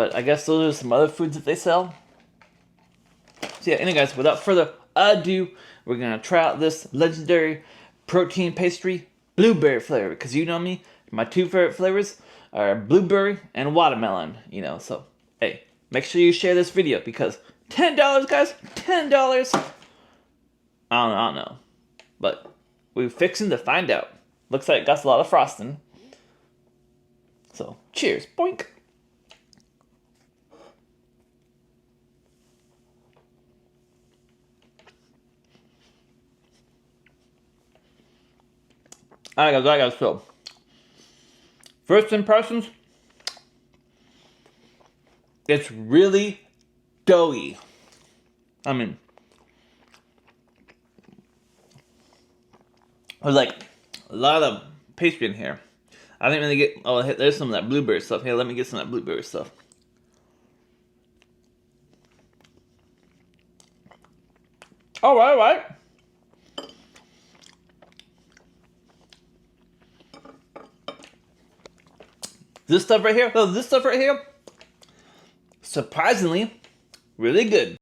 But I guess those are some other foods that they sell. So yeah, anyway guys, without further ado, we're gonna try out this legendary protein pastry blueberry flavor. Because you know me, my two favorite flavors are blueberry and watermelon, you know. So, hey, make sure you share this video because $10, guys, $10. I don't know. But we're fixing to find out. Looks like it got a lot of frosting. So, cheers. Boink. Alright guys, so first impressions, it's really doughy. I mean, there's like a lot of pastry in here. I didn't really get, oh, there's some of that blueberry stuff. Here, let me get some of that blueberry stuff. Alright. This stuff right here, surprisingly, really good.